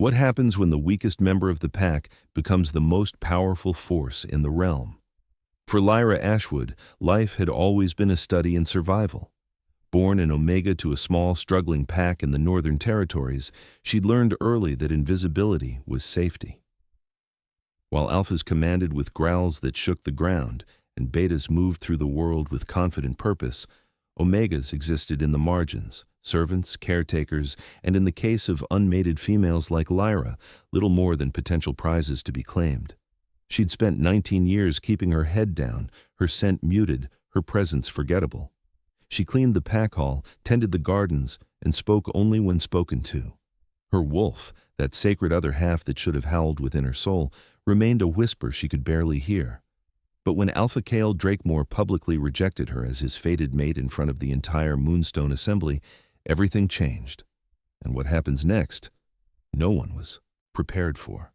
What happens when the weakest member of the pack becomes the most powerful force in the realm? For Lyra Ashwood, life had always been a study in survival. Born an Omega to a small, struggling pack in the Northern Territories, she'd learned early that invisibility was safety. While Alphas commanded with growls that shook the ground, and Betas moved through the world with confident purpose, Omegas existed in the margins, servants, caretakers, and in the case of unmated females like Lyra, little more than potential prizes to be claimed. She'd spent 19 years keeping her head down, her scent muted, her presence forgettable. She cleaned the pack hall, tended the gardens, and spoke only when spoken to. Her wolf, that sacred other half that should have howled within her soul, remained a whisper she could barely hear. But when Alpha Kale Drakemore publicly rejected her as his fated mate in front of the entire Moonstone Assembly, everything changed. And what happens next, no one was prepared for.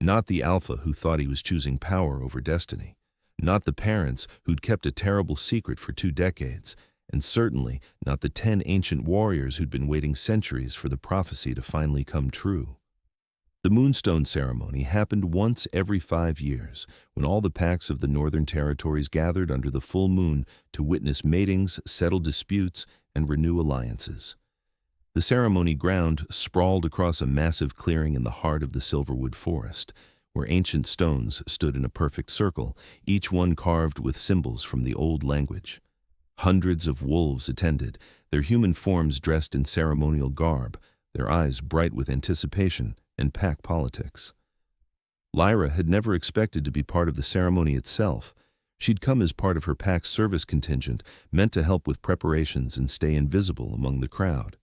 Not the Alpha who thought he was choosing power over destiny. Not the parents who'd kept a terrible secret for 2 decades. And certainly not the 10 ancient warriors who'd been waiting centuries for the prophecy to finally come true. The Moonstone ceremony happened once every 5 years, when all the packs of the Northern Territories gathered under the full moon to witness matings, settle disputes, and renew alliances. The ceremony ground sprawled across a massive clearing in the heart of the Silverwood Forest, where ancient stones stood in a perfect circle, each one carved with symbols from the old language. Hundreds of wolves attended, their human forms dressed in ceremonial garb, their eyes bright with anticipation and pack politics. Lyra had never expected to be part of the ceremony itself. She'd come as part of her pack's service contingent, meant to help with preparations and stay invisible among the crowd.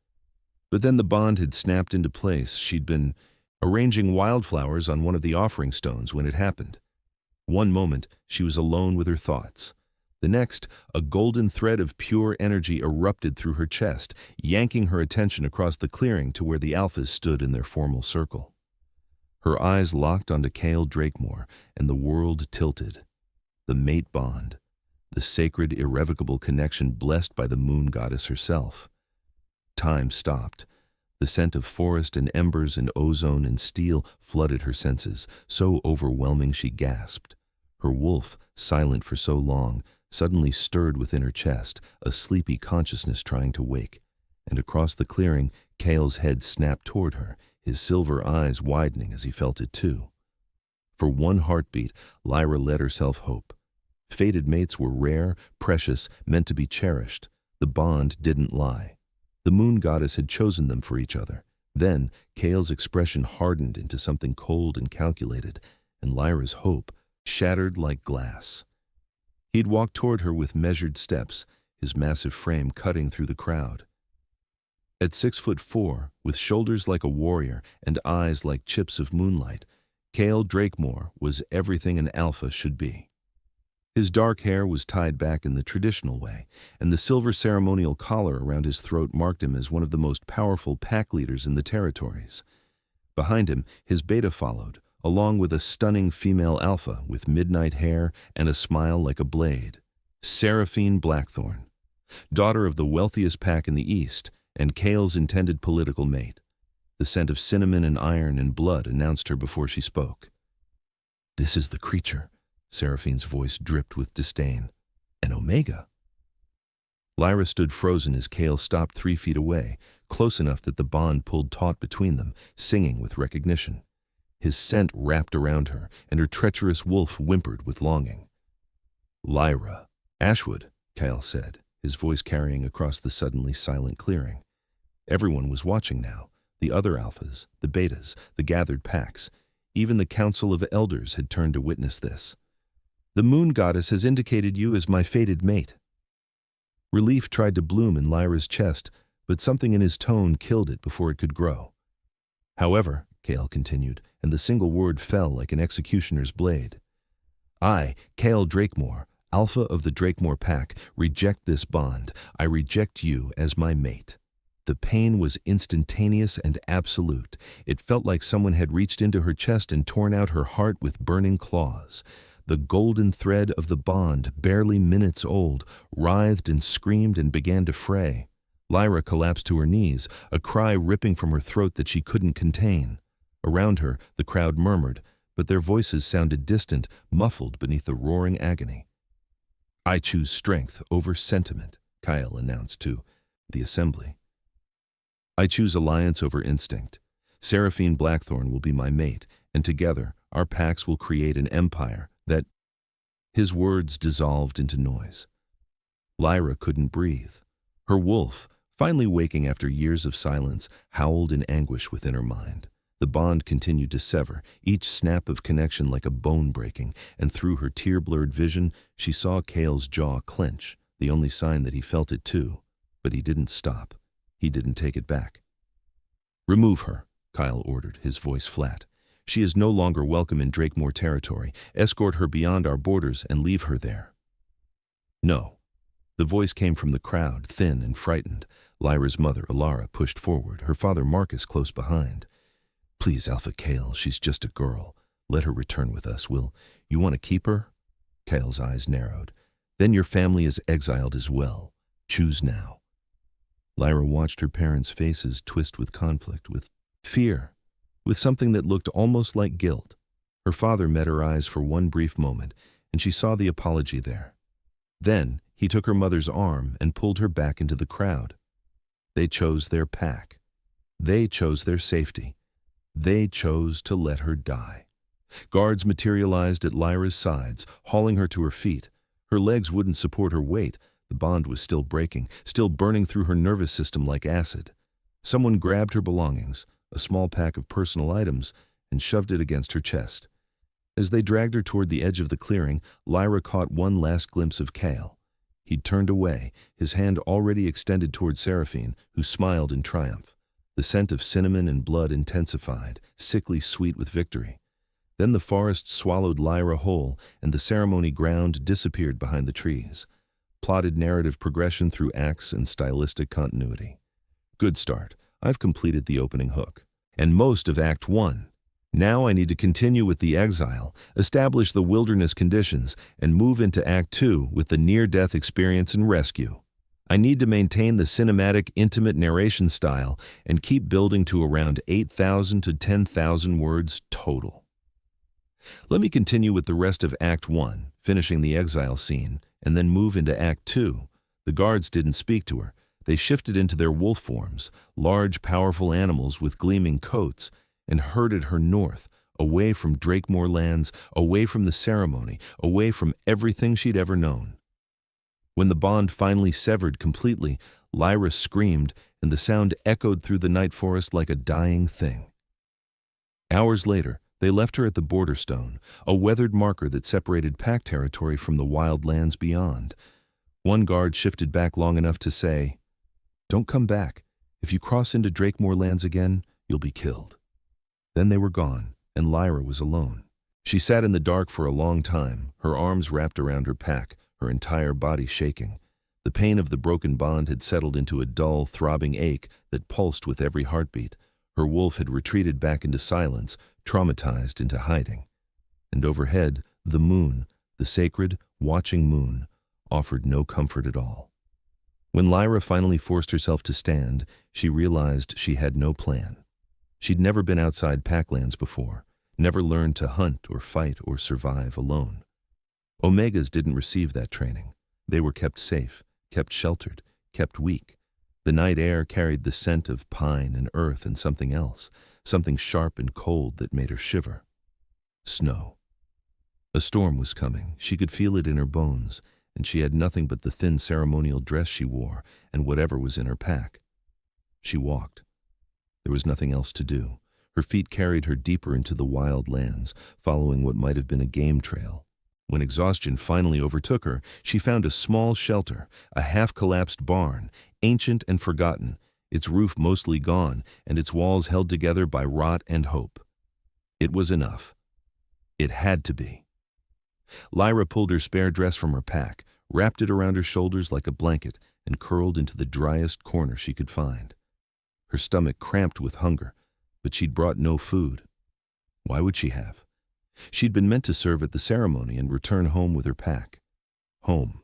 But then the bond had snapped into place. She'd been arranging wildflowers on one of the offering stones when it happened. One moment, she was alone with her thoughts. The next, a golden thread of pure energy erupted through her chest, yanking her attention across the clearing to where the Alphas stood in their formal circle. Her eyes locked onto Kale Drakemore, and the world tilted. The mate bond, the sacred, irrevocable connection blessed by the moon goddess herself. Time stopped. The scent of forest and embers and ozone and steel flooded her senses, so overwhelming she gasped. Her wolf, silent for so long, suddenly stirred within her chest, a sleepy consciousness trying to wake. And across the clearing, Kale's head snapped toward her, his silver eyes widening as he felt it too. For one heartbeat, Lyra let herself hope. Fated mates were rare, precious, meant to be cherished. The bond didn't lie. The moon goddess had chosen them for each other. Then, Kale's expression hardened into something cold and calculated, and Lyra's hope shattered like glass. He'd walked toward her with measured steps, his massive frame cutting through the crowd. At 6'4", with shoulders like a warrior and eyes like chips of moonlight, Kale Drakemore was everything an Alpha should be. His dark hair was tied back in the traditional way, and the silver ceremonial collar around his throat marked him as one of the most powerful pack leaders in the territories. Behind him, his beta followed, along with a stunning female Alpha with midnight hair and a smile like a blade, Seraphine Blackthorn, daughter of the wealthiest pack in the East and Kale's intended political mate. The scent of cinnamon and iron and blood announced her before she spoke. "This is the creature," Seraphine's voice dripped with disdain. "An Omega." Lyra stood frozen as Kale stopped 3 feet away, close enough that the bond pulled taut between them, singing with recognition. His scent wrapped around her, and her treacherous wolf whimpered with longing. "Lyra Ashwood," Kale said, his voice carrying across the suddenly silent clearing. Everyone was watching now. The other Alphas, the Betas, the gathered packs. Even the Council of Elders had turned to witness this. "The moon goddess has indicated you as my fated mate." Relief tried to bloom in Lyra's chest, but something in his tone killed it before it could grow. "However," Kale continued, and the single word fell like an executioner's blade, "I, Kale Drakemore, Alpha of the Drakemore Pack, reject this bond. I reject you as my mate." The pain was instantaneous and absolute. It felt like someone had reached into her chest and torn out her heart with burning claws. The golden thread of the bond, barely minutes old, writhed and screamed and began to fray. Lyra collapsed to her knees, a cry ripping from her throat that she couldn't contain. Around her, the crowd murmured, but their voices sounded distant, muffled beneath the roaring agony. "I choose strength over sentiment," Kyle announced to the assembly. "I choose alliance over instinct. Seraphine Blackthorn will be my mate, and together our packs will create an empire that—" His words dissolved into noise. Lyra couldn't breathe. Her wolf, finally waking after years of silence, howled in anguish within her mind. The bond continued to sever, each snap of connection like a bone breaking, and through her tear-blurred vision, she saw Cale's jaw clench, the only sign that he felt it too. But he didn't stop. He didn't take it back. "Remove her," Kyle ordered, his voice flat. "She is no longer welcome in Drakemore territory. Escort her beyond our borders and leave her there." "No." The voice came from the crowd, thin and frightened. Lyra's mother, Alara, pushed forward, her father Marcus close behind. "Please, Alpha Cale, she's just a girl. Let her return with us. Will you want to keep her?" Cale's eyes narrowed. "Then your family is exiled as well. Choose now." Lyra watched her parents' faces twist with conflict, with fear, with something that looked almost like guilt. Her father met her eyes for one brief moment, and she saw the apology there. Then he took her mother's arm and pulled her back into the crowd. They chose their pack. They chose their safety. They chose to let her die. Guards materialized at Lyra's sides, hauling her to her feet. Her legs wouldn't support her weight. The bond was still breaking, still burning through her nervous system like acid. Someone grabbed her belongings, a small pack of personal items, and shoved it against her chest. As they dragged her toward the edge of the clearing, Lyra caught one last glimpse of Cale. He'd turned away, his hand already extended toward Seraphine, who smiled in triumph. The scent of cinnamon and blood intensified, sickly sweet with victory. Then the forest swallowed Lyra whole, and the ceremony ground disappeared behind the trees. Plotted narrative progression through acts and stylistic continuity. Good start. I've completed the opening hook. And most of Act 1. Now I need to continue with the exile, establish the wilderness conditions, and move into Act 2 with the near-death experience and rescue. I need to maintain the cinematic, intimate narration style and keep building to around 8,000 to 10,000 words total. Let me continue with the rest of Act 1, finishing the exile scene, and then move into Act 2. The guards didn't speak to her. They shifted into their wolf forms, large, powerful animals with gleaming coats, and herded her north, away from Drakemore lands, away from the ceremony, away from everything she'd ever known. When the bond finally severed completely, Lyra screamed, and the sound echoed through the night forest like a dying thing. Hours later, they left her at the border stone, a weathered marker that separated pack territory from the wild lands beyond. One guard shifted back long enough to say, "Don't come back. If you cross into Drakemore lands again, you'll be killed." Then they were gone, and Lyra was alone. She sat in the dark for a long time, her arms wrapped around her pack, her entire body shaking. The pain of the broken bond had settled into a dull, throbbing ache that pulsed with every heartbeat. Her wolf had retreated back into silence, traumatized into hiding. And overhead, the moon, the sacred, watching moon, offered no comfort at all. When Lyra finally forced herself to stand, she realized she had no plan. She'd never been outside Packlands before, never learned to hunt or fight or survive alone. Omegas didn't receive that training. They were kept safe, kept sheltered, kept weak. The night air carried the scent of pine and earth and something else, something sharp and cold that made her shiver. Snow. A storm was coming. She could feel it in her bones, and she had nothing but the thin ceremonial dress she wore and whatever was in her pack. She walked. There was nothing else to do. Her feet carried her deeper into the wild lands, following what might have been a game trail. When exhaustion finally overtook her, she found a small shelter, a half-collapsed barn, ancient and forgotten, its roof mostly gone and its walls held together by rot and hope. It was enough. It had to be. Lyra pulled her spare dress from her pack, wrapped it around her shoulders like a blanket, and curled into the driest corner she could find. Her stomach cramped with hunger, but she'd brought no food. Why would she have? She'd been meant to serve at the ceremony and return home with her pack. Home.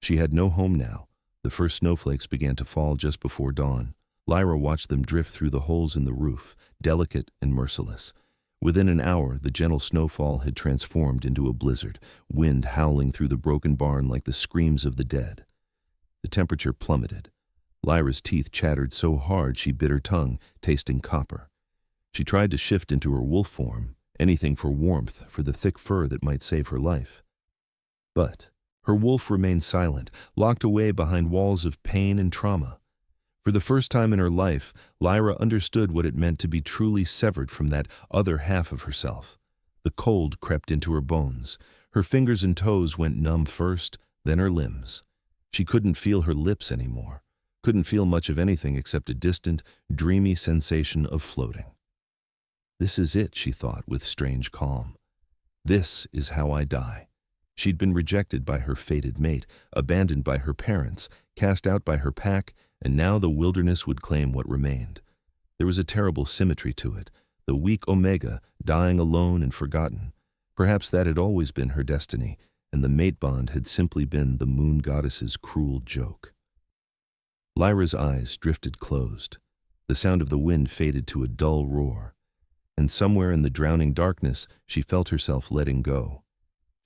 She had no home now. The first snowflakes began to fall just before dawn. Lyra watched them drift through the holes in the roof, delicate and merciless. Within an hour, the gentle snowfall had transformed into a blizzard, wind howling through the broken barn like the screams of the dead. The temperature plummeted. Lyra's teeth chattered so hard she bit her tongue, tasting copper. She tried to shift into her wolf form, anything for warmth, for the thick fur that might save her life. But her wolf remained silent, locked away behind walls of pain and trauma. For the first time in her life, Lyra understood what it meant to be truly severed from that other half of herself. The cold crept into her bones. Her fingers and toes went numb first, then her limbs. She couldn't feel her lips anymore, couldn't feel much of anything except a distant, dreamy sensation of floating. This is it, she thought with strange calm. This is how I die. She'd been rejected by her fated mate, abandoned by her parents, cast out by her pack, and now the wilderness would claim what remained. There was a terrible symmetry to it, the weak Omega dying alone and forgotten. Perhaps that had always been her destiny, and the mate bond had simply been the moon goddess's cruel joke. Lyra's eyes drifted closed. The sound of the wind faded to a dull roar, and somewhere in the drowning darkness she felt herself letting go.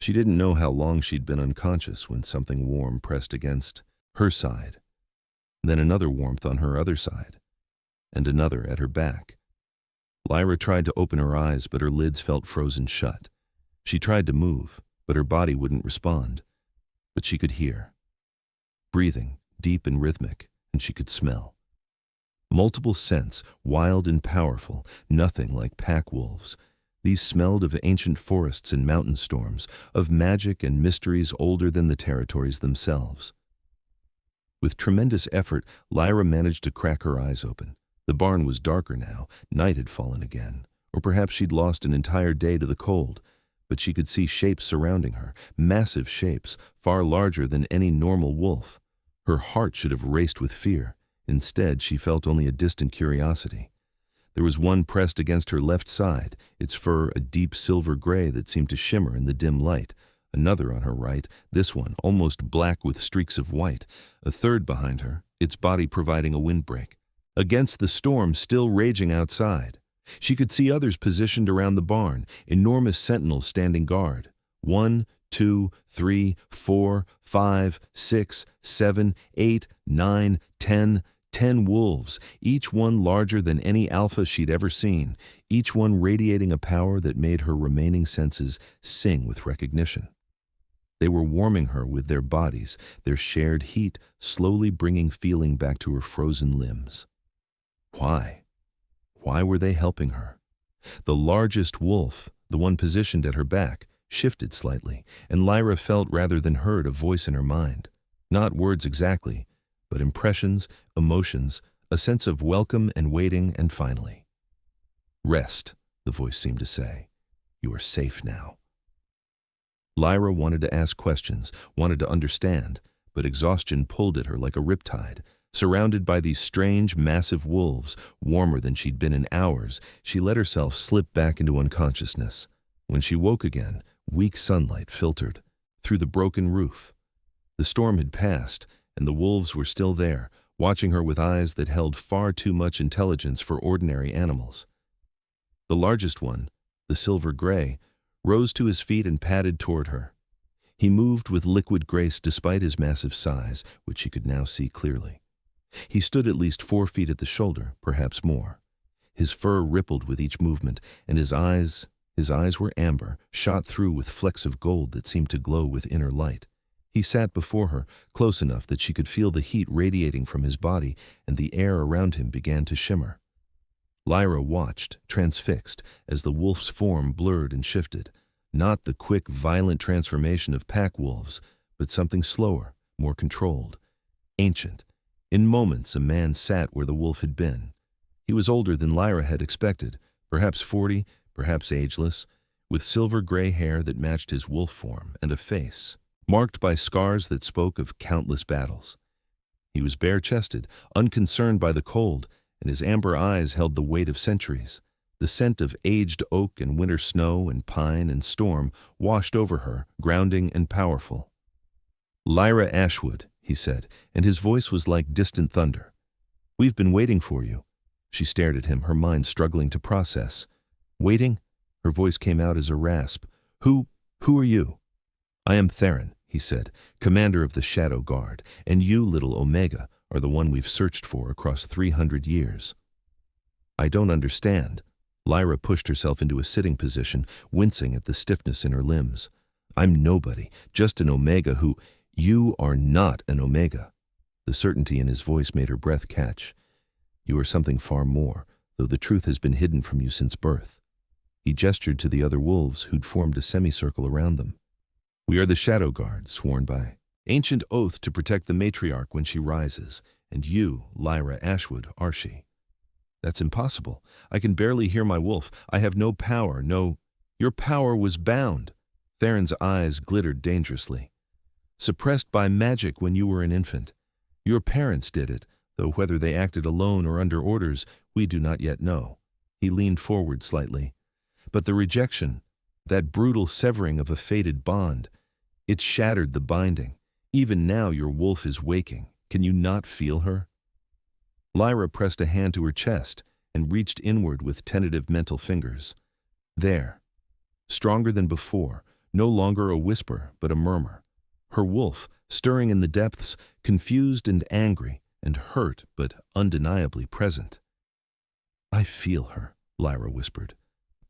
She didn't know how long she'd been unconscious when something warm pressed against her side, then another warmth on her other side, and another at her back. Lyra tried to open her eyes, but her lids felt frozen shut. She tried to move, but her body wouldn't respond. But she could hear. Breathing, deep and rhythmic, and she could smell. Multiple scents, wild and powerful, nothing like pack wolves. These smelled of ancient forests and mountain storms, of magic and mysteries older than the territories themselves. With tremendous effort, Lyra managed to crack her eyes open. The barn was darker now, night had fallen again, or perhaps she'd lost an entire day to the cold, but she could see shapes surrounding her, massive shapes, far larger than any normal wolf. Her heart should have raced with fear. Instead, she felt only a distant curiosity. There was one pressed against her left side, its fur a deep silver gray that seemed to shimmer in the dim light. Another on her right, this one almost black with streaks of white. A third behind her, its body providing a windbreak. Against the storm still raging outside. She could see others positioned around the barn, enormous sentinels standing guard. 1, 2, 3, 4, 5, 6, 7, 8, 9, 10 wolves, each one larger than any alpha she'd ever seen, each one radiating a power that made her remaining senses sing with recognition. They were warming her with their bodies, their shared heat slowly bringing feeling back to her frozen limbs. Why? Why were they helping her? The largest wolf, the one positioned at her back, shifted slightly, and Lyra felt rather than heard a voice in her mind. Not words exactly, but impressions, emotions, a sense of welcome and waiting, and finally, "Rest," the voice seemed to say. "You are safe now." Lyra wanted to ask questions, wanted to understand, but exhaustion pulled at her like a riptide. Surrounded by these strange, massive wolves, warmer than she'd been in hours, she let herself slip back into unconsciousness. When she woke again, weak sunlight filtered through the broken roof. The storm had passed, and the wolves were still there, watching her with eyes that held far too much intelligence for ordinary animals. The largest one, the silver gray, rose to his feet and padded toward her. He moved with liquid grace despite his massive size, which she could now see clearly. He stood at least 4 feet at the shoulder, perhaps more. His fur rippled with each movement, and his eyes were amber, shot through with flecks of gold that seemed to glow with inner light. He sat before her, close enough that she could feel the heat radiating from his body, and the air around him began to shimmer. Lyra watched, transfixed, as the wolf's form blurred and shifted. Not the quick, violent transformation of pack wolves, but something slower, more controlled, ancient. In moments, a man sat where the wolf had been. He was older than Lyra had expected, perhaps 40, perhaps ageless, with silver gray hair that matched his wolf form and a face marked by scars that spoke of countless battles. He was bare-chested, unconcerned by the cold, and his amber eyes held the weight of centuries. The scent of aged oak and winter snow and pine and storm washed over her, grounding and powerful. "Lyra Ashwood," he said, and his voice was like distant thunder. We've been waiting for you. She stared at him, her mind struggling to process. Waiting? Her voice came out as a rasp. Who are you? I am Theron, he said, commander of the Shadow Guard, and you, little Omega, are the one we've searched for across 300 years. I don't understand. Lyra pushed herself into a sitting position, wincing at the stiffness in her limbs. I'm nobody, just an Omega who— You are not an Omega. The certainty in his voice made her breath catch. You are something far more, though the truth has been hidden from you since birth. He gestured to the other wolves who'd formed a semicircle around them. We are the Shadow Guard, sworn by ancient oath to protect the matriarch when she rises, and you, Lyra Ashwood, are she. That's impossible. I can barely hear my wolf. I have no power, no— Your power was bound. Theron's eyes glittered dangerously. Suppressed by magic when you were an infant. Your parents did it, though whether they acted alone or under orders, we do not yet know. He leaned forward slightly. But the rejection, that brutal severing of a fated bond, it shattered the binding. Even now your wolf is waking. Can you not feel her? Lyra pressed a hand to her chest and reached inward with tentative mental fingers. There. Stronger than before, no longer a whisper, but a murmur. Her wolf, stirring in the depths, confused and angry, and hurt but undeniably present. I feel her, Lyra whispered,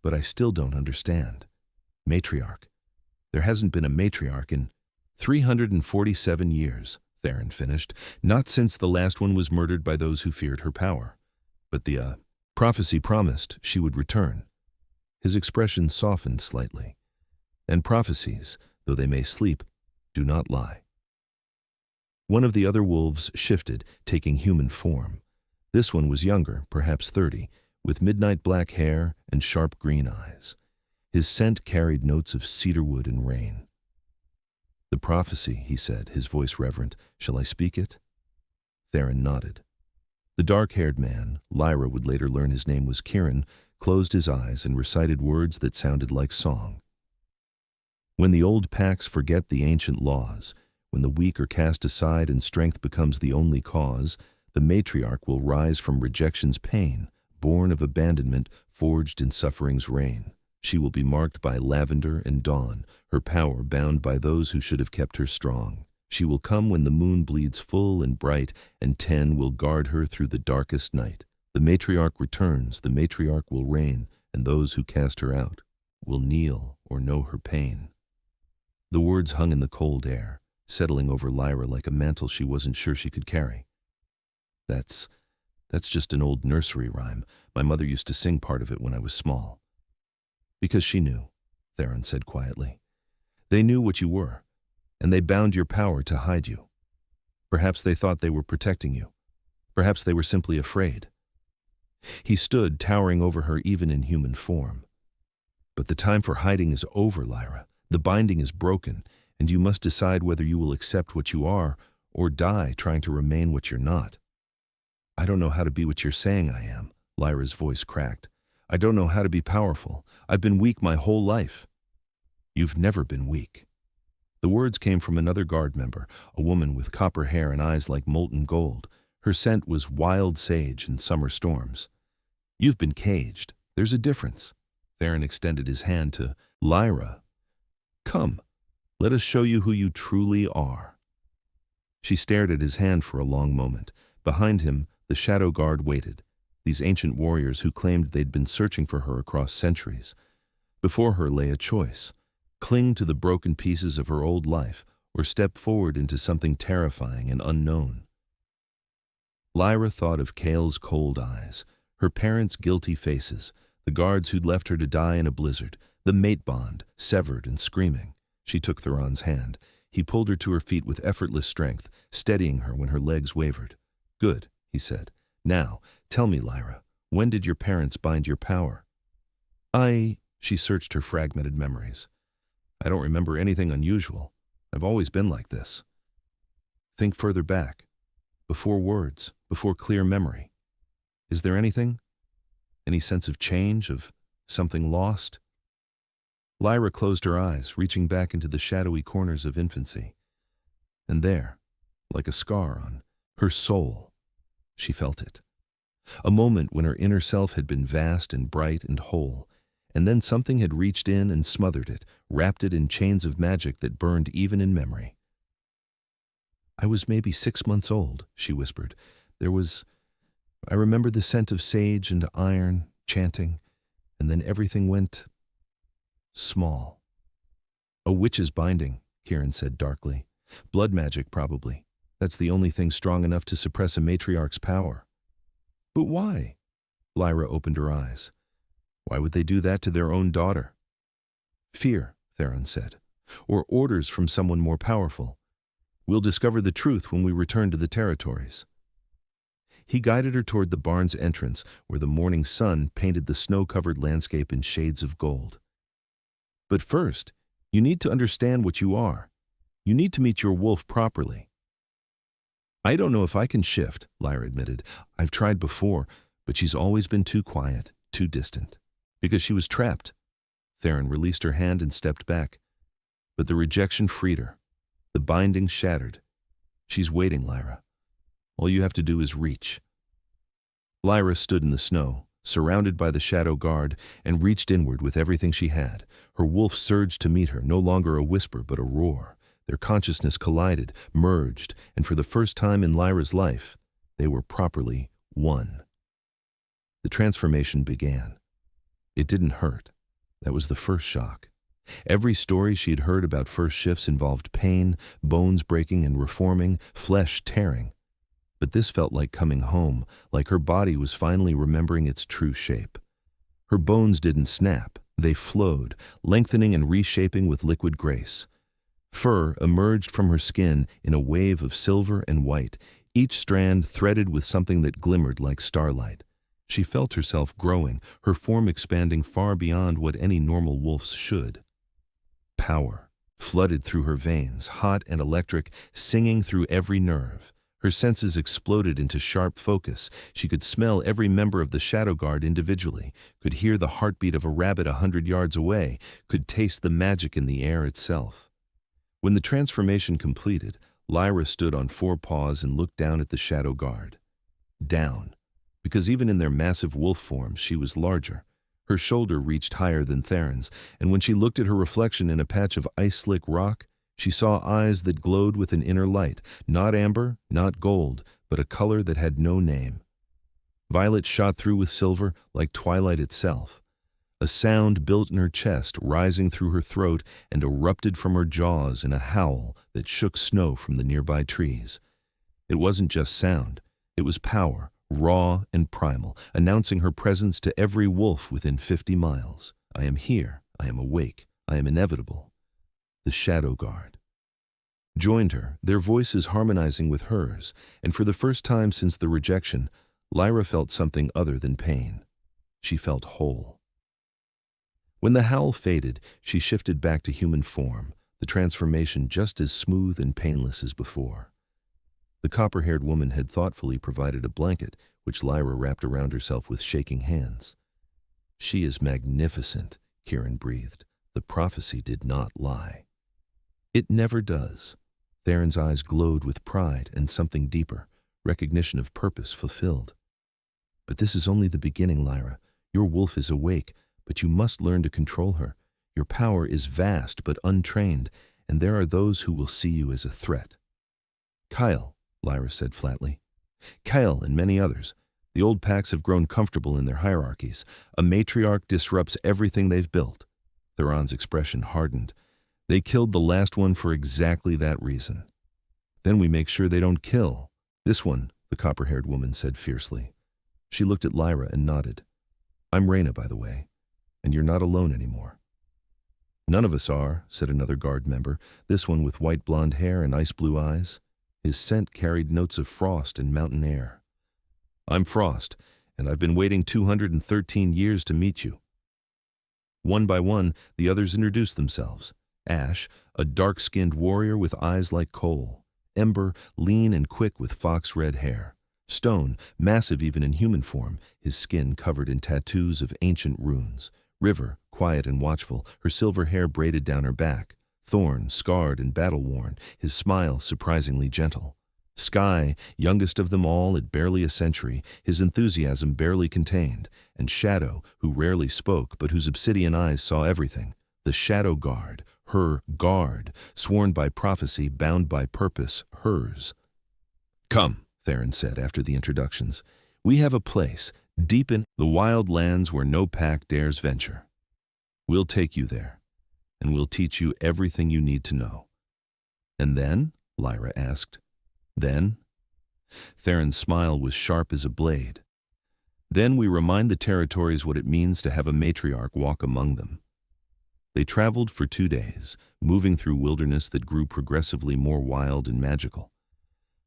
but I still don't understand. Matriarch. There hasn't been a matriarch in 347 years, Theron finished, not since the last one was murdered by those who feared her power. But the prophecy promised she would return. His expression softened slightly. And prophecies, though they may sleep, do not lie. One of the other wolves shifted, taking human form. This one was younger, perhaps 30, with midnight black hair and sharp green eyes. His scent carried notes of cedarwood and rain. The prophecy, he said, his voice reverent. Shall I speak it? Theron nodded. The dark-haired man, Lyra would later learn his name was Kieran, closed his eyes and recited words that sounded like song. When the old packs forget the ancient laws, when the weak are cast aside and strength becomes the only cause, the matriarch will rise from rejection's pain, born of abandonment, forged in suffering's rain. She will be marked by lavender and dawn, her power bound by those who should have kept her strong. She will come when the moon bleeds full and bright, and 10 will guard her through the darkest night. The matriarch returns, the matriarch will reign, and those who cast her out will kneel or know her pain. The words hung in the cold air, settling over Lyra like a mantle she wasn't sure she could carry. That's just an old nursery rhyme. My mother used to sing part of it when I was small. Because she knew, Theron said quietly. They knew what you were, and they bound your power to hide you. Perhaps they thought they were protecting you. Perhaps they were simply afraid. He stood, towering over her even in human form. But the time for hiding is over, Lyra. The binding is broken, and you must decide whether you will accept what you are or die trying to remain what you're not. I don't know how to be what you're saying I am, Lyra's voice cracked. I don't know how to be powerful. I've been weak my whole life. You've never been weak. The words came from another guard member, a woman with copper hair and eyes like molten gold. Her scent was wild sage and summer storms. You've been caged. There's a difference. Theron extended his hand to Lyra. Come, let us show you who you truly are. She stared at his hand for a long moment. Behind him, the Shadow Guard waited, these ancient warriors who claimed they'd been searching for her across centuries. Before her lay a choice: cling to the broken pieces of her old life, or step forward into something terrifying and unknown. Lyra thought of Kale's cold eyes, her parents' guilty faces, the guards who'd left her to die in a blizzard, the mate bond, severed and screaming. She took Theron's hand. He pulled her to her feet with effortless strength, steadying her when her legs wavered. Good, he said. Now, tell me, Lyra, when did your parents bind your power? She searched her fragmented memories. I don't remember anything unusual. I've always been like this. Think further back. Before words, before clear memory. Is there anything? Any sense of change, of something lost? Lyra closed her eyes, reaching back into the shadowy corners of infancy. And there, like a scar on her soul, she felt it. A moment when her inner self had been vast and bright and whole, and then something had reached in and smothered it, wrapped it in chains of magic that burned even in memory. "I was maybe 6 months old," she whispered. I remember the scent of sage and iron, chanting, and then everything went small." "A witch's binding," Kieran said darkly. "Blood magic, probably. That's the only thing strong enough to suppress a matriarch's power." "But why?" Lyra opened her eyes. "Why would they do that to their own daughter?" "Fear," Theron said. "Or orders from someone more powerful. We'll discover the truth when we return to the territories." He guided her toward the barn's entrance, where the morning sun painted the snow-covered landscape in shades of gold. "But first, you need to understand what you are. You need to meet your wolf properly." "I don't know if I can shift," Lyra admitted. "I've tried before, but she's always been too quiet, too distant. Because she was trapped." Theron released her hand and stepped back. But the rejection freed her. The binding shattered. "She's waiting, Lyra. All you have to do is reach." Lyra stood in the snow, surrounded by the shadow guard, and reached inward with everything she had. Her wolf surged to meet her, no longer a whisper but a roar. Their consciousness collided, merged, and for the first time in Lyra's life, they were properly one. The transformation began. It didn't hurt. That was the first shock. Every story she had heard about first shifts involved pain, bones breaking and reforming, flesh tearing. But this felt like coming home, like her body was finally remembering its true shape. Her bones didn't snap. They flowed, lengthening and reshaping with liquid grace. Fur emerged from her skin in a wave of silver and white, each strand threaded with something that glimmered like starlight. She felt herself growing, her form expanding far beyond what any normal wolf's should. Power flooded through her veins, hot and electric, singing through every nerve. Her senses exploded into sharp focus. She could smell every member of the Shadow Guard individually, could hear the heartbeat of a rabbit 100 yards away, could taste the magic in the air itself. When the transformation completed, Lyra stood on 4 paws and looked down at the Shadow Guard. Down, because even in their massive wolf forms, she was larger. Her shoulder reached higher than Theron's, and when she looked at her reflection in a patch of ice-slick rock, she saw eyes that glowed with an inner light, not amber, not gold, but a color that had no name. Violet shot through with silver like twilight itself. A sound built in her chest, rising through her throat, and erupted from her jaws in a howl that shook snow from the nearby trees. It wasn't just sound, it was power, raw and primal, announcing her presence to every wolf within 50 miles. "I am here, I am awake, I am inevitable." The Shadow Guard joined her, their voices harmonizing with hers, and for the first time since the rejection, Lyra felt something other than pain. She felt whole. When the howl faded, she shifted back to human form, the transformation just as smooth and painless as before. The copper-haired woman had thoughtfully provided a blanket, which Lyra wrapped around herself with shaking hands. "She is magnificent," Kieran breathed. The prophecy did not lie. "It never does." Theron's eyes glowed with pride and something deeper, recognition of purpose fulfilled. "But this is only the beginning, Lyra. Your wolf is awake, but you must learn to control her. Your power is vast but untrained, and there are those who will see you as a threat." "Kyle," Lyra said flatly. "Kyle and many others. The old packs have grown comfortable in their hierarchies. A matriarch disrupts everything they've built." Theron's expression hardened. "They killed the last one for exactly that reason. Then we make sure they don't kill. This one," the copper-haired woman said fiercely. She looked at Lyra and nodded. "I'm Reyna, by the way, and you're not alone anymore." "None of us are," said another guard member, this one with white blonde hair and ice-blue eyes. His scent carried notes of frost and mountain air. "I'm Frost, and I've been waiting 213 years to meet you." One by one, the others introduced themselves. Ash, a dark-skinned warrior with eyes like coal. Ember, lean and quick with fox-red hair. Stone, massive even in human form, his skin covered in tattoos of ancient runes. River, quiet and watchful, her silver hair braided down her back. Thorn, scarred and battle-worn, his smile surprisingly gentle. Sky, youngest of them all at barely a century, his enthusiasm barely contained, and Shadow, who rarely spoke but whose obsidian eyes saw everything, the Shadow Guard, her guard, sworn by prophecy, bound by purpose, hers. "Come," Theron said after the introductions. "We have a place, deep in the wild lands where no pack dares venture. We'll take you there, and we'll teach you everything you need to know." "And then?" Lyra asked. "Then?" Theron's smile was sharp as a blade. "Then we remind the territories what it means to have a matriarch walk among them." They traveled for 2 days, moving through wilderness that grew progressively more wild and magical.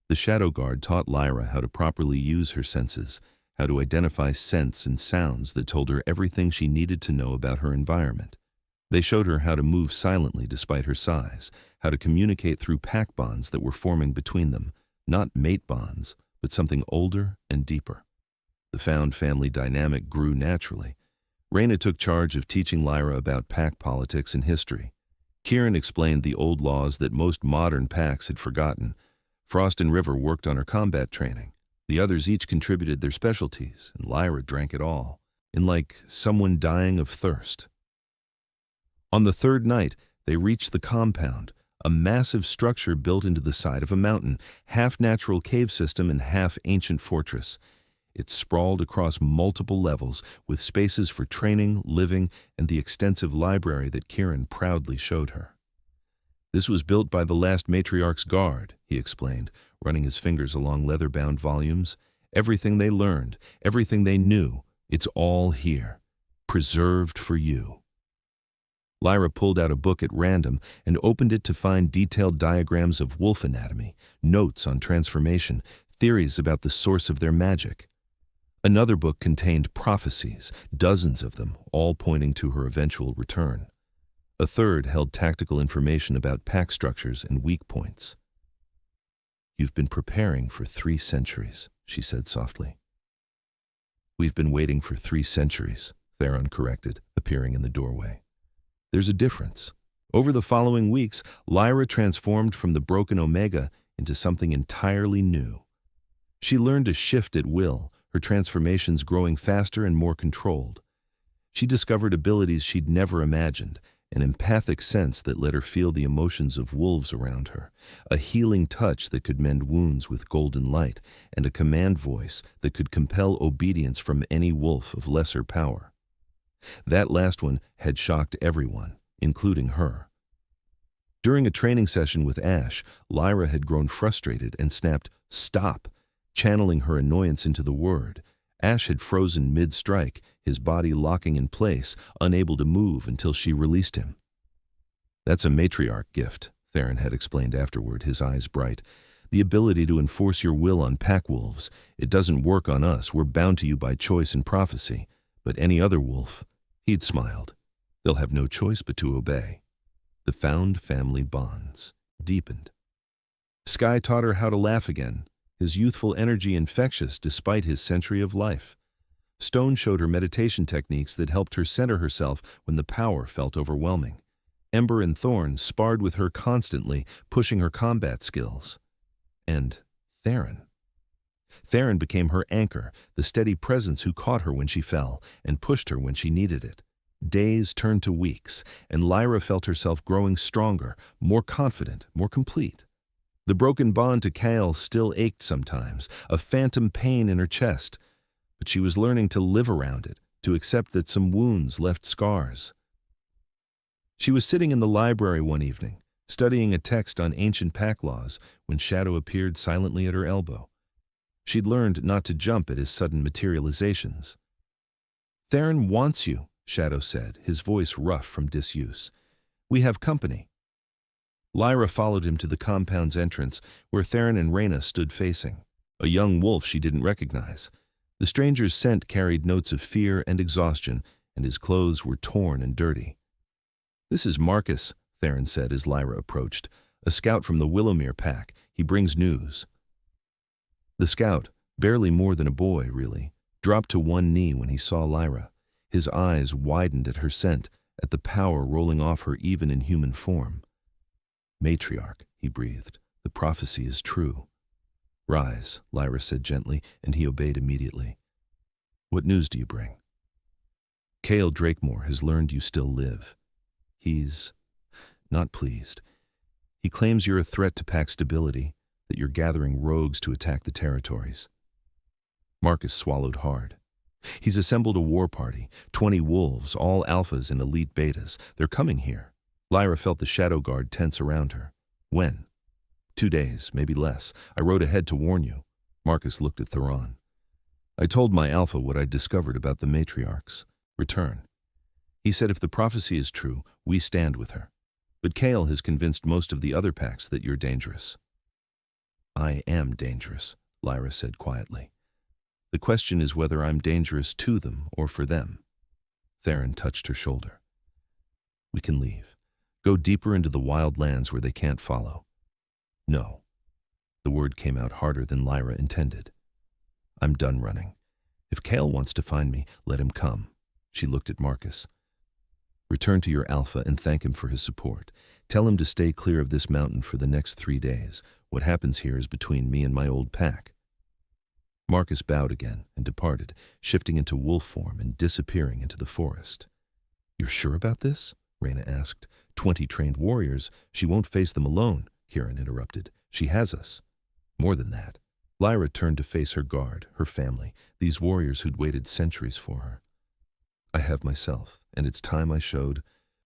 The Shadow Guard taught Lyra how to properly use her senses, how to identify scents and sounds that told her everything she needed to know about her environment. They showed her how to move silently despite her size, how to communicate through pack bonds that were forming between them, not mate bonds, but something older and deeper. The found family dynamic grew naturally. Reyna took charge of teaching Lyra about pack politics and history. Kieran explained the old laws that most modern packs had forgotten. Frost and River worked on her combat training. The others each contributed their specialties, and Lyra drank it all, in like someone dying of thirst. On the 3rd night, they reached the compound, a massive structure built into the side of a mountain, half natural cave system and half ancient fortress. It sprawled across multiple levels, with spaces for training, living, and the extensive library that Kieran proudly showed her. "This was built by the last matriarch's guard," he explained, running his fingers along leather-bound volumes. "Everything they learned, everything they knew, it's all here, preserved for you." Lyra pulled out a book at random and opened it to find detailed diagrams of wolf anatomy, notes on transformation, theories about the source of their magic. Another book contained prophecies, dozens of them, all pointing to her eventual return. A third held tactical information about pack structures and weak points. "You've been preparing for 3 centuries, she said softly. "We've been waiting for 3 centuries, Theron corrected, appearing in the doorway. "There's a difference." Over the following weeks, Lyra transformed from the broken Omega into something entirely new. She learned to shift at will, her transformations growing faster and more controlled. She discovered abilities she'd never imagined, an empathic sense that let her feel the emotions of wolves around her, a healing touch that could mend wounds with golden light, and a command voice that could compel obedience from any wolf of lesser power. That last one had shocked everyone, including her. During a training session with Ash, Lyra had grown frustrated and snapped, "Stop!" channeling her annoyance into the word. Ash had frozen mid-strike, his body locking in place, unable to move until she released him. "That's a matriarch gift," Theron had explained afterward, his eyes bright. "The ability to enforce your will on pack wolves. It doesn't work on us, we're bound to you by choice and prophecy. But any other wolf," he'd smiled, "they'll have no choice but to obey." The found family bonds deepened. Sky taught her how to laugh again, his youthful energy infectious despite his century of life. Stone showed her meditation techniques that helped her center herself when the power felt overwhelming. Ember and Thorn sparred with her constantly, pushing her combat skills. And Theron. Theron became her anchor, the steady presence who caught her when she fell and pushed her when she needed it. Days turned to weeks, and Lyra felt herself growing stronger, more confident, more complete. The broken bond to Kale still ached sometimes, a phantom pain in her chest, but she was learning to live around it, to accept that some wounds left scars. She was sitting in the library one evening, studying a text on ancient pack laws, when Shadow appeared silently at her elbow. She'd learned not to jump at his sudden materializations. "Theron wants you," Shadow said, his voice rough from disuse. "We have company." Lyra followed him to the compound's entrance, where Theron and Reyna stood facing. A young wolf she didn't recognize. The stranger's scent carried notes of fear and exhaustion, and his clothes were torn and dirty. "This is Marcus," Theron said as Lyra approached, "a scout from the Willowmere pack. He brings news." The scout, barely more than a boy, really, dropped to one knee when he saw Lyra. His eyes widened at her scent, at the power rolling off her even in human form. "Matriarch," he breathed, "the prophecy is true." Rise, Lyra said gently, and he obeyed immediately. What news do you bring? Cale Drakemore has learned you still live. He's not pleased. He claims you're a threat to pack stability, that you're gathering rogues to attack the territories. Marcus swallowed hard. He's assembled a war party, 20 wolves, all alphas and elite betas. They're coming here. Lyra felt the shadow guard tense around her. When? 2 days, maybe less. I rode ahead to warn you. Marcus looked at Theron. I told my alpha what I'd discovered about the matriarchs. Return. He said if the prophecy is true, we stand with her. But Cale has convinced most of the other packs that you're dangerous. I am dangerous, Lyra said quietly. The question is whether I'm dangerous to them or for them. Theron touched her shoulder. We can leave. Go deeper into the wild lands where they can't follow. No. The word came out harder than Lyra intended. I'm done running. If Cale wants to find me, let him come. She looked at Marcus. Return to your alpha and thank him for his support. Tell him to stay clear of this mountain for the next 3 days. What happens here is between me and my old pack. Marcus bowed again and departed, shifting into wolf form and disappearing into the forest. You're sure about this? Reyna asked. 20 trained warriors. She won't face them alone, Kieran interrupted. She has us. More than that. Lyra turned to face her guard, her family, these warriors who'd waited centuries for her. I have myself, and it's time I showed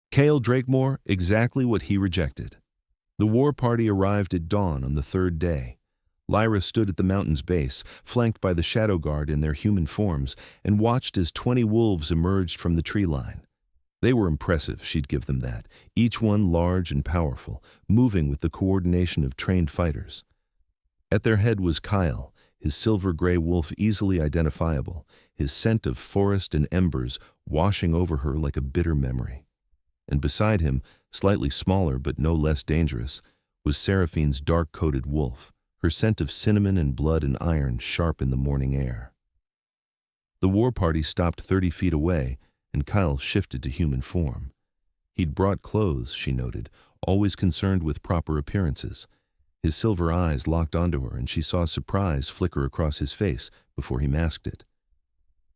Cale Drakemore exactly what he rejected. The war party arrived at dawn on the 3rd day. Lyra stood at the mountain's base, flanked by the Shadow Guard in their human forms, and watched as 20 wolves emerged from the tree line. They were impressive, she'd give them that, each one large and powerful, moving with the coordination of trained fighters. At their head was Kyle, his silver-gray wolf easily identifiable, his scent of forest and embers washing over her like a bitter memory. And beside him, slightly smaller but no less dangerous, was Seraphine's dark-coated wolf, her scent of cinnamon and blood and iron sharp in the morning air. The war party stopped 30 feet away, and Kyle shifted to human form. He'd brought clothes, she noted, always concerned with proper appearances. His silver eyes locked onto her, and she saw surprise flicker across his face before he masked it.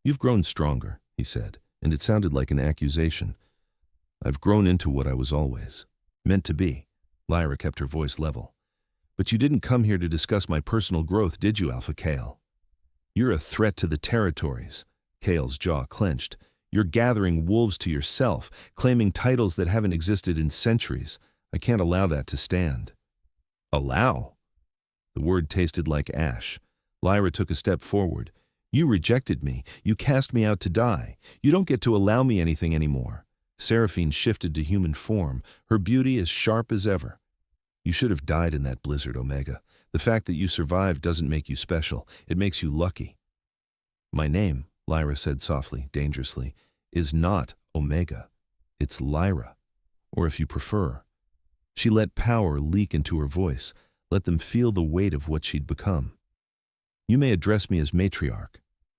You've grown stronger, he said, and it sounded like an accusation. I've grown into what I was always meant to be. Lyra kept her voice level. But you didn't come here to discuss my personal growth, did you, Alpha Cale? You're a threat to the territories. Cale's jaw clenched. You're gathering wolves to yourself, claiming titles that haven't existed in centuries. I can't allow that to stand. Allow? The word tasted like ash. Lyra took a step forward. You rejected me. You cast me out to die. You don't get to allow me anything anymore. Seraphine shifted to human form, her beauty as sharp as ever. You should have died in that blizzard, Omega. The fact that you survived doesn't make you special. It makes you lucky. My name, Lyra said softly, dangerously, is not Omega. It's Lyra. Or if you prefer. She let power leak into her voice, let them feel the weight of what she'd become. You may address me as matriarch.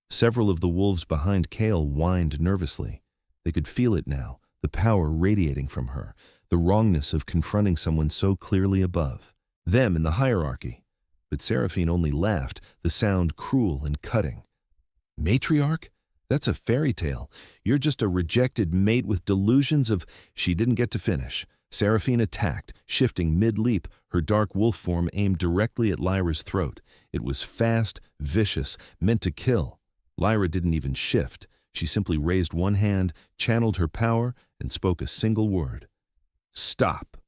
Several of the wolves behind Cale whined nervously. They could feel it now, the power radiating from her, the wrongness of confronting someone so clearly above them in the hierarchy. But Seraphine only laughed, the sound cruel and cutting. Matriarch? That's a fairy tale. You're just a rejected mate with delusions of... She didn't get to finish. Seraphine attacked, shifting mid-leap, her dark wolf form aimed directly at Lyra's throat. It was fast, vicious, meant to kill. Lyra didn't even shift. She simply raised one hand, channeled her power, and spoke a single word. Stop!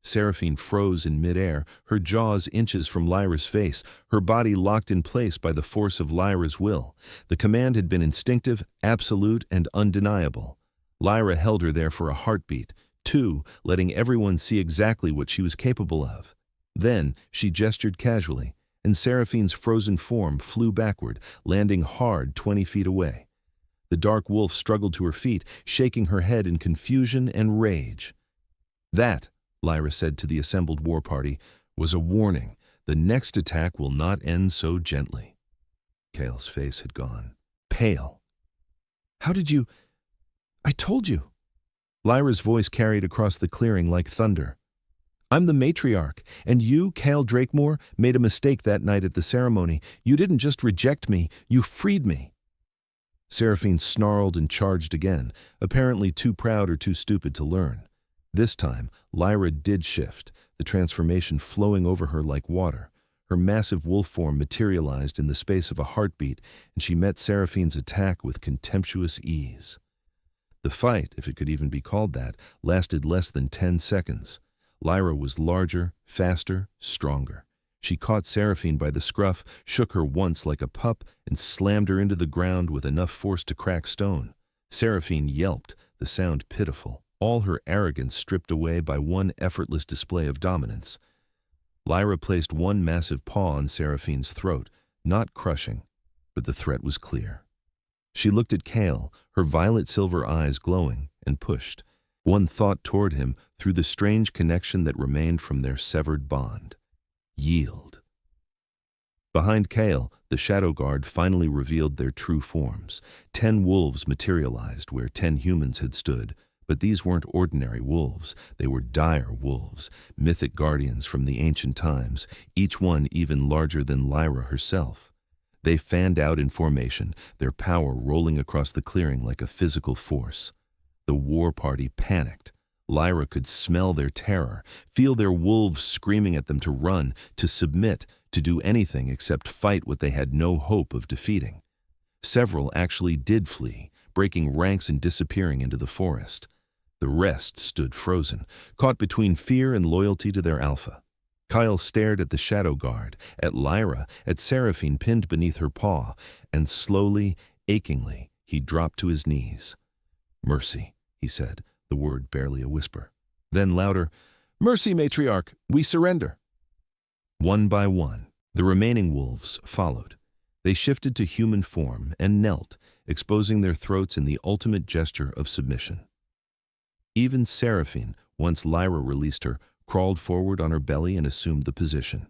Seraphine froze in midair, her jaws inches from Lyra's face, her body locked in place by the force of Lyra's will. The command had been instinctive, absolute, and undeniable. Lyra held her there for a heartbeat, 2, letting everyone see exactly what she was capable of. Then she gestured casually, and Seraphine's frozen form flew backward, landing hard 20 feet away. The dark wolf struggled to her feet, shaking her head in confusion and rage. That, Lyra said to the assembled war party, was a warning. The next attack will not end so gently. Cale's face had gone pale. How did you... I told you. Lyra's voice carried across the clearing like thunder. I'm the matriarch, and you, Cale Drakemore, made a mistake that night at the ceremony. You didn't just reject me, you freed me." Seraphine snarled and charged again, apparently too proud or too stupid to learn. This time, Lyra did shift, the transformation flowing over her like water. Her massive wolf form materialized in the space of a heartbeat, and she met Seraphine's attack with contemptuous ease. The fight, if it could even be called that, lasted less than 10 seconds. Lyra was larger, faster, stronger. She caught Seraphine by the scruff, shook her once like a pup, and slammed her into the ground with enough force to crack stone. Seraphine yelped, the sound pitiful, all her arrogance stripped away by one effortless display of dominance. Lyra placed one massive paw on Seraphine's throat, not crushing, but the threat was clear. She looked at Cale, her violet-silver eyes glowing, and pushed. One thought toward him through the strange connection that remained from their severed bond. Yield. Behind Cale, the Shadow Guard finally revealed their true forms. 10 wolves materialized where 10 humans had stood, but these weren't ordinary wolves. They were dire wolves, mythic guardians from the ancient times, each one even larger than Lyra herself. They fanned out in formation, their power rolling across the clearing like a physical force. The war party panicked. Lyra could smell their terror, feel their wolves screaming at them to run, to submit, to do anything except fight what they had no hope of defeating. Several actually did flee, breaking ranks and disappearing into the forest. The rest stood frozen, caught between fear and loyalty to their alpha. Kyle stared at the Shadow Guard, at Lyra, at Seraphine pinned beneath her paw, and slowly, achingly, he dropped to his knees. "Mercy," he said, the word barely a whisper. Then louder, "Mercy, Matriarch, we surrender." One by one, the remaining wolves followed. They shifted to human form and knelt, exposing their throats in the ultimate gesture of submission. Even Seraphine, once Lyra released her, crawled forward on her belly and assumed the position.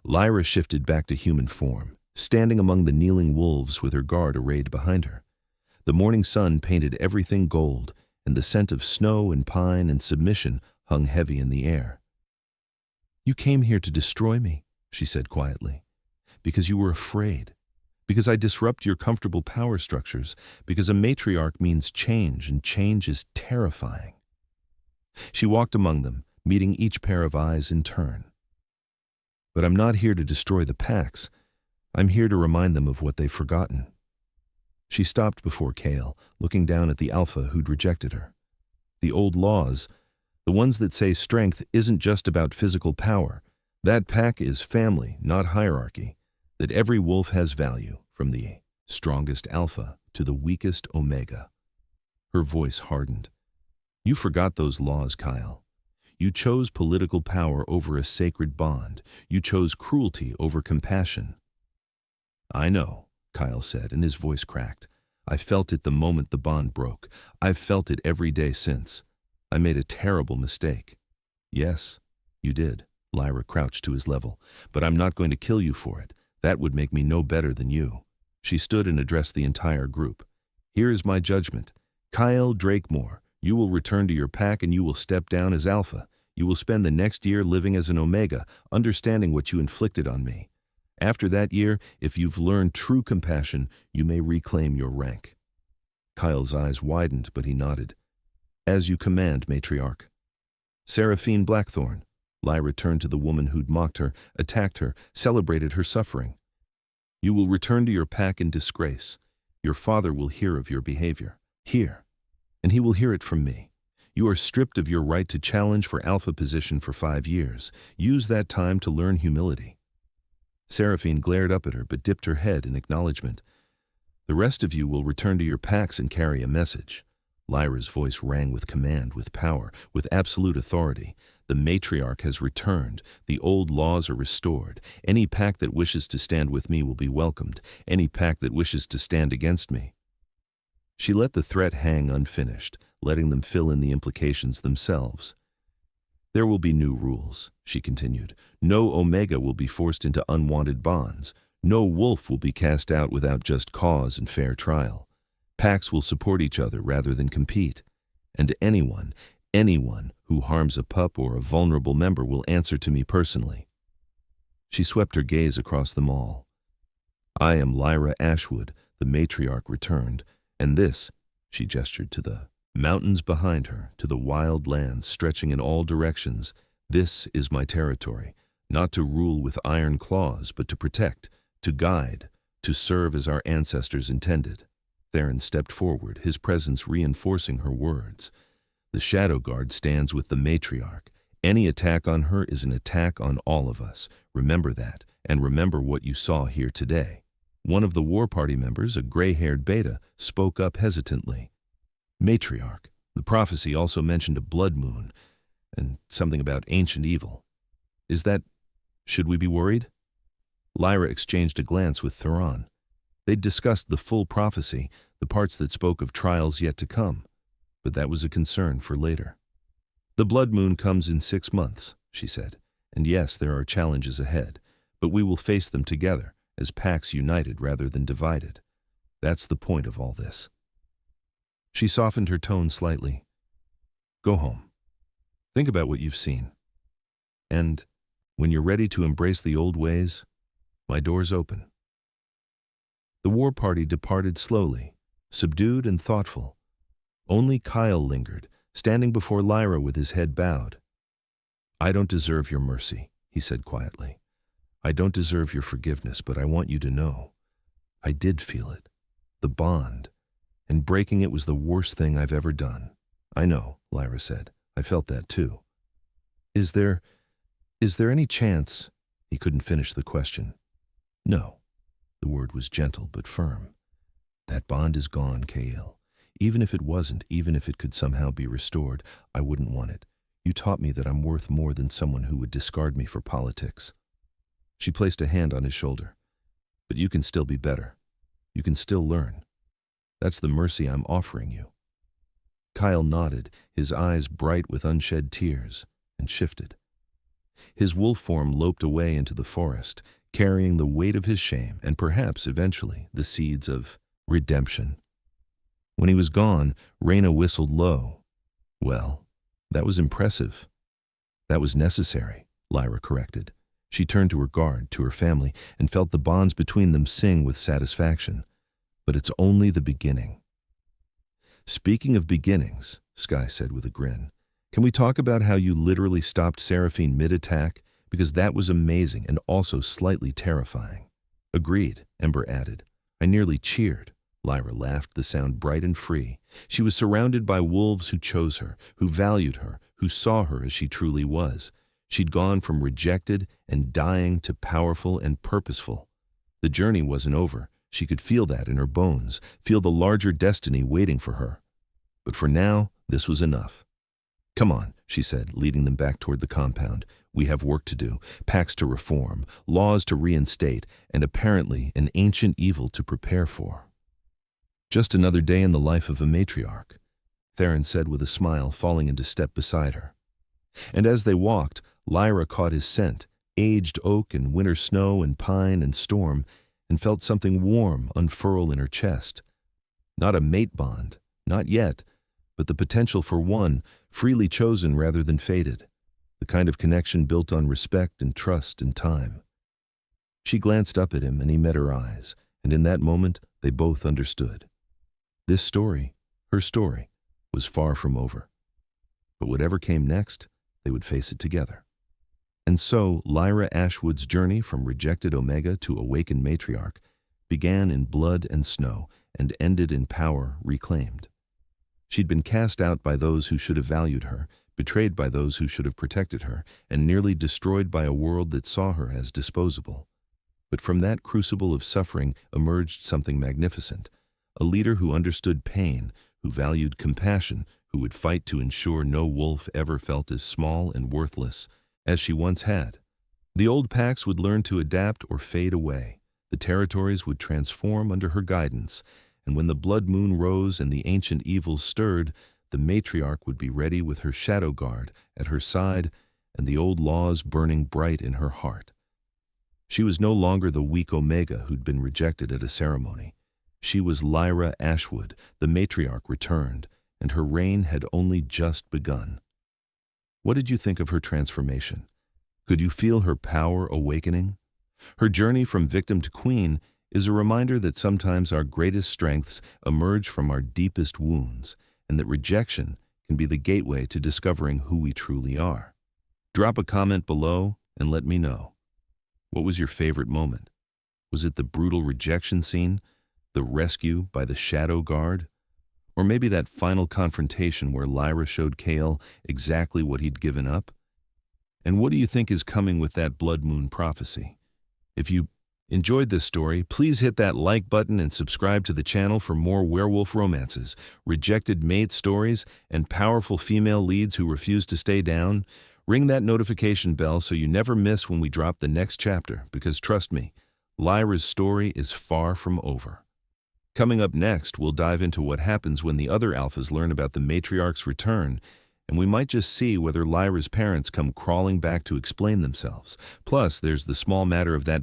Lyra shifted back to human form, standing among the kneeling wolves with her guard arrayed behind her. The morning sun painted everything gold, and the scent of snow and pine and submission hung heavy in the air. "You came here to destroy me," she said quietly, "because you were afraid, because I disrupt your comfortable power structures, because a matriarch means change, and change is terrifying." She walked among them, meeting each pair of eyes in turn. "But I'm not here to destroy the packs. I'm here to remind them of what they've forgotten." She stopped before Cale, looking down at the alpha who'd rejected her. The old laws, the ones that say strength isn't just about physical power, that pack is family, not hierarchy, that every wolf has value, from the strongest alpha to the weakest omega. Her voice hardened. "You forgot those laws, Kyle. You chose political power over a sacred bond. You chose cruelty over compassion." "I know," Kyle said, and his voice cracked. "I felt it the moment the bond broke. I've felt it every day since. I made a terrible mistake." "Yes, you did." Lyra crouched to his level. "But I'm not going to kill you for it. That would make me no better than you." She stood and addressed the entire group. "Here is my judgment. Kyle Drakemore, you will return to your pack and you will step down as Alpha. You will spend the next year living as an Omega, understanding what you inflicted on me. After that year, if you've learned true compassion, you may reclaim your rank." Kyle's eyes widened, but he nodded. "As you command, Matriarch." "Seraphine Blackthorn." Lyra turned to the woman who'd mocked her, attacked her, celebrated her suffering. "You will return to your pack in disgrace. Your father will hear of your behavior. Here. And he will hear it from me. You are stripped of your right to challenge for Alpha position for 5 years. Use that time to learn humility." Seraphine glared up at her but dipped her head in acknowledgement. "The rest of you will return to your packs and carry a message." Lyra's voice rang with command, with power, with absolute authority. "The matriarch has returned. The old laws are restored. Any pack that wishes to stand with me will be welcomed. Any pack that wishes to stand against me." She let the threat hang unfinished, letting them fill in the implications themselves. "There will be new rules," she continued. "No Omega will be forced into unwanted bonds. No wolf will be cast out without just cause and fair trial. Packs will support each other rather than compete. And anyone Who harms a pup or a vulnerable member will answer to me personally." She swept her gaze across them all. "I am Lyra Ashwood," the matriarch returned, "and this," she gestured to the mountains behind her, to the wild lands stretching in all directions, "this is my territory, not to rule with iron claws, but to protect, to guide, to serve as our ancestors intended." Theron stepped forward, his presence reinforcing her words. "The Shadow Guard stands with the matriarch. Any attack on her is an attack on all of us. Remember that, and remember what you saw here today." One of the war party members, a gray-haired beta, spoke up hesitantly. "Matriarch, the prophecy also mentioned a blood moon, and something about ancient evil. Should we be worried?" Lyra exchanged a glance with Theron. They'd discussed the full prophecy, the parts that spoke of trials yet to come, but that was a concern for later. "The blood moon comes in 6 months," she said, "and yes, there are challenges ahead, but we will face them together, as packs united rather than divided. That's the point of all this." She softened her tone slightly. "Go home. Think about what you've seen. And when you're ready to embrace the old ways, my door's open." The war party departed slowly, subdued and thoughtful. Only Kyle lingered, standing before Lyra with his head bowed. "I don't deserve your mercy," he said quietly. "I don't deserve your forgiveness, but I want you to know. I did feel it. The bond. And breaking it was the worst thing I've ever done." "I know," Lyra said. "I felt that too." Is there any chance—" He couldn't finish the question. "No." The word was gentle but firm. "That bond is gone, Kael. Even if it wasn't, even if it could somehow be restored, I wouldn't want it. You taught me that I'm worth more than someone who would discard me for politics." She placed a hand on his shoulder. "But you can still be better. You can still learn. That's the mercy I'm offering you." Kyle nodded, his eyes bright with unshed tears, and shifted. His wolf form loped away into the forest, carrying the weight of his shame and perhaps, eventually, the seeds of redemption. When he was gone, Reyna whistled low. "Well, that was impressive." "That was necessary," Lyra corrected. She turned to her guard, to her family, and felt the bonds between them sing with satisfaction. "But it's only the beginning." "Speaking of beginnings," Skye said with a grin, "can we talk about how you literally stopped Seraphine mid-attack? Because that was amazing and also slightly terrifying." "Agreed," Ember added. "I nearly cheered." Lyra laughed, the sound bright and free. She was surrounded by wolves who chose her, who valued her, who saw her as she truly was. She'd gone from rejected and dying to powerful and purposeful. The journey wasn't over. She could feel that in her bones, feel the larger destiny waiting for her. But for now, this was enough. "Come on," she said, leading them back toward the compound. "We have work to do, pacts to reform, laws to reinstate, and apparently an ancient evil to prepare for." "Just another day in the life of a matriarch," Theron said with a smile, falling into step beside her. And as they walked, Lyra caught his scent, aged oak and winter snow and pine and storm, and felt something warm unfurl in her chest. Not a mate bond, not yet, but the potential for one, freely chosen rather than fated, the kind of connection built on respect and trust and time. She glanced up at him and he met her eyes, and in that moment they both understood. This story, her story, was far from over. But whatever came next, they would face it together. And so Lyra Ashwood's journey from rejected Omega to awakened matriarch began in blood and snow and ended in power reclaimed. She'd been cast out by those who should have valued her, betrayed by those who should have protected her, and nearly destroyed by a world that saw her as disposable. But from that crucible of suffering emerged something magnificent, a leader who understood pain, who valued compassion, who would fight to ensure no wolf ever felt as small and worthless as she once had. The old packs would learn to adapt or fade away. The territories would transform under her guidance, and when the blood moon rose and the ancient evils stirred, the matriarch would be ready with her shadow guard at her side and the old laws burning bright in her heart. She was no longer the weak Omega who'd been rejected at a ceremony. She was Lyra Ashwood, the matriarch returned, and her reign had only just begun. What did you think of her transformation? Could you feel her power awakening? Her journey from victim to queen is a reminder that sometimes our greatest strengths emerge from our deepest wounds, and that rejection can be the gateway to discovering who we truly are. Drop a comment below and let me know. What was your favorite moment? Was it the brutal rejection scene, the rescue by the Shadow Guard, or maybe that final confrontation where Lyra showed Chaol exactly what he'd given up? And what do you think is coming with that Blood Moon prophecy? If you enjoyed this story, please hit that like button and subscribe to the channel for more werewolf romances, rejected mate stories, and powerful female leads who refuse to stay down. Ring that notification bell so you never miss when we drop the next chapter, because trust me, Lyra's story is far from over. Coming up next, we'll dive into what happens when the other alphas learn about the matriarch's return, and we might just see whether Lyra's parents come crawling back to explain themselves. Plus, there's the small matter of that